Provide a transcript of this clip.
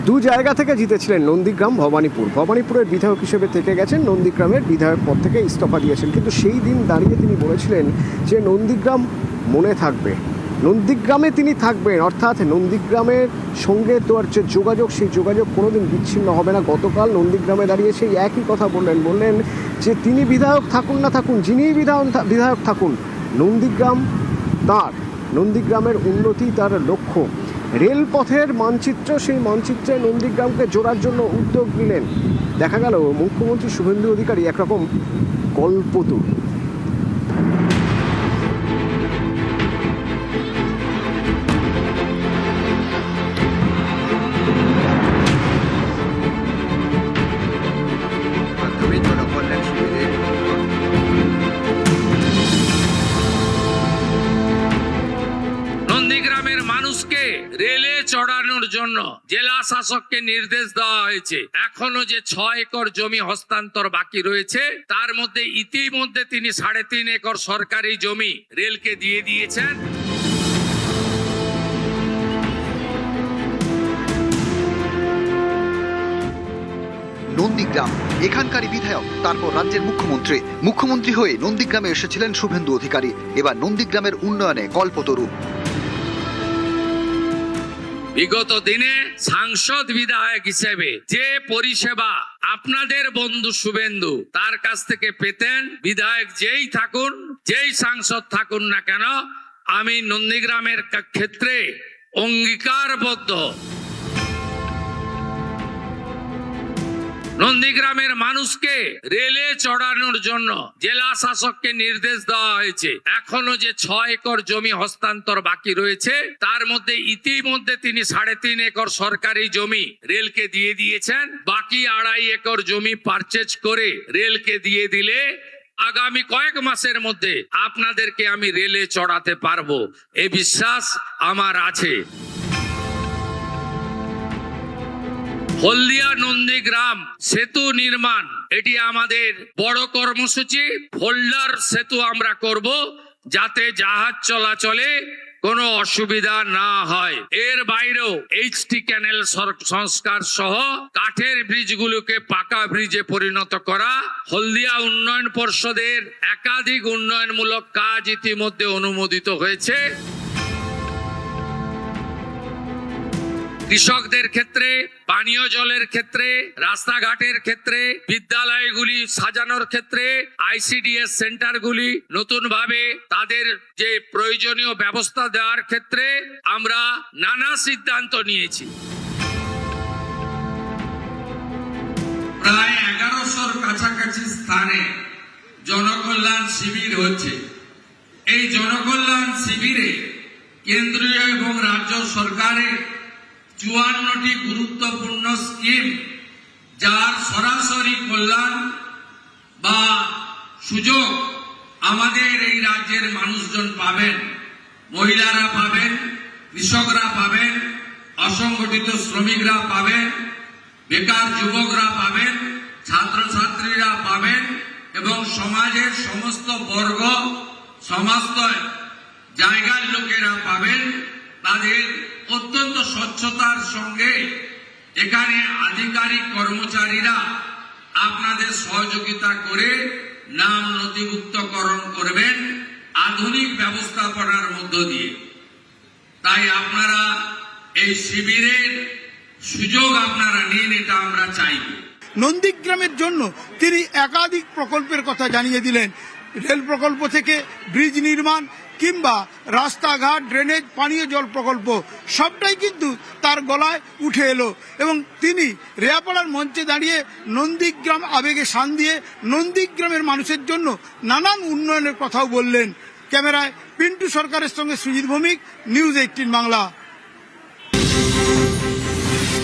দু জায়গা থেকে জিতেছিলেন, নন্দীগ্রাম, ভবানীপুর। ভবানীপুরের বিধায়ক হিসেবে থেকে গেছেন, নন্দীগ্রামের বিধায়ক পদ থেকে ইস্তফা দিয়েছেন। কিন্তু সেই দিন দাঁড়িয়ে তিনি বলেছিলেন যে নন্দীগ্রাম মনে থাকবে, নন্দীগ্রামে তিনি থাকবেন, অর্থাৎ নন্দীগ্রামের সঙ্গে তো আর যে যোগাযোগ, সেই যোগাযোগ কোনোদিন বিচ্ছিন্ন হবে না। গতকাল নন্দীগ্রামে দাঁড়িয়ে সেই একই কথা বললেন যে তিনি বিধায়ক থাকুন না থাকুন, যিনিই বিধায়ক থাকুন, নন্দীগ্রাম তার, নন্দীগ্রামের উন্নতি তার লক্ষ্য। রেলপথের মানচিত্র, সেই মানচিত্রে নন্দীগ্রামকে জোড়ার জন্য উদ্যোগ নিলেন। দেখা গেল মুখ্যমন্ত্রী শুভেন্দু অধিকারী একরকম কল্পতরু। নন্দীগ্রামের মানুষকে রেলে চড়ানোর জন্য জেলা শাসককে নির্দেশ দেওয়া হয়েছে। এখনো যে 6 একর জমি হস্তান্তর বাকি রয়েছে, তার মধ্যে ইতিমধ্যে তিনি 3.5 একর সরকারি জমি রেলকে দিয়ে দিয়েছেন। নন্দীগ্রাম এখানকারই বিধায়ক, তারপর রাজ্যের মুখ্যমন্ত্রী হয়ে নন্দীগ্রামে এসেছিলেন শুভেন্দু অধিকারী। এবার নন্দীগ্রামের উন্নয়নে কল্পতরু। বিগত দিনে সাংসদ বিধায়ক হিসেবে যে পরিষেবা আপনাদের বন্ধু শুভেন্দু তার কাছ থেকে পেতেন, বিধায়ক যেই থাকুন, যেই সাংসদ থাকুন না কেন, আমি নন্দীগ্রামের ক্ষেত্রে অঙ্গীকারবদ্ধ। নন্দীগ্রামের মানুষকে রেলে চড়ানোর জন্য জেলা শাসককে নির্দেশ দেওয়া হয়েছে। এখনো যে 6 একর জমি হস্তান্তর বাকি রয়েছে, তার মধ্যে ইতিমধ্যে তিনি 3.5 একর সরকারি জমি রেলকে দিয়ে দিয়েছেন। বাকি 2.5 একর জমি পারচেজ করে রেলকে দিয়ে দিলে আগামী কয়েক মাসের মধ্যে আপনাদেরকে আমি রেলে চড়াতে পারবো, এই বিশ্বাস আমার আছে। হলদিয়া নন্দীগ্রাম সেতু নির্মাণ, এটি আমাদের বড় কর্মসূচি। ফোল্ডার সেতু আমরা করব, যাতে জাহাজ চলাচলে কোনো অসুবিধা না হয়। এর বাইরেও এইচটি ক্যানেল সংস্কার সহ কাঠের ব্রিজগুলোকে পাকা ব্রিজে পরিণত করা। হলদিয়া উন্নয়ন পর্ষদের একাধিক উন্নয়নমূলক কাজ ইতিমধ্যে অনুমোদিত হয়েছে। কৃষকদের ক্ষেত্রে, পানীয় জলের ক্ষেত্রে, রাস্তাঘাটের ক্ষেত্রে, বিদ্যালয়গুলি সাজানোর ক্ষেত্রে, আইসিডিএস সেন্টারগুলি নতুনভাবে তাদের যে প্রয়োজনীয় ব্যবস্থা দেওয়ার ক্ষেত্রে আমরা নানা সিদ্ধান্ত নিয়েছি। প্রায় 1100-র কাছাকাছি স্থানে জনকল্যাণ শিবির হচ্ছে। এই জনকল্যাণ শিবিরে কেন্দ্রীয় এবং রাজ্য সরকারের 54টি গুরুত্বপূর্ণ স্কিম, যার সরাসরি কল্যাণ বা সুযোগ আমাদের এই রাজ্যের মানুষজন পাবেন। মহিলারা পাবেন, কৃষকরা পাবেন, অসংগঠিত শ্রমিকরা পাবেন, বেকার যুবকরা পাবেন, ছাত্রছাত্রীরা পাবেন এবং সমাজের সমস্ত বর্গ, সমস্ত জায়গার লোকেরা পাবেন। তাদের অত্যন্ত স্বচ্ছতার সঙ্গে এখানে আধিকারিক কর্মচারীরা আপনাদের সহযোগিতা করে নাম নথিভুক্তকরণ করবেন আধুনিক ব্যবস্থাপনার মধ্য দিয়ে। তাই আপনারা এই শিবিরের সুযোগ আপনারা নিন, এটা আমরা চাইব। নন্দীগ্রামের জন্য তিনি একাধিক প্রকল্পের কথা জানিয়ে দিলেন। রেল প্রকল্প থেকে ব্রিজ নির্মাণ কিংবা রাস্তাঘাট, ড্রেনেজ, পানীয় জল প্রকল্প, সবটাই কিন্তু তার গলায় উঠে এলো এবং তিনি রেয়াপাড়ার মঞ্চে দাঁড়িয়ে নন্দীগ্রাম আবেগে শান দিয়ে নন্দীগ্রামের মানুষের জন্য নানান উন্নয়নের কথাও বললেন। ক্যামেরায় পিন্টু সরকারের সঙ্গে সুজিত ভৌমিক, নিউজ 18 বাংলা।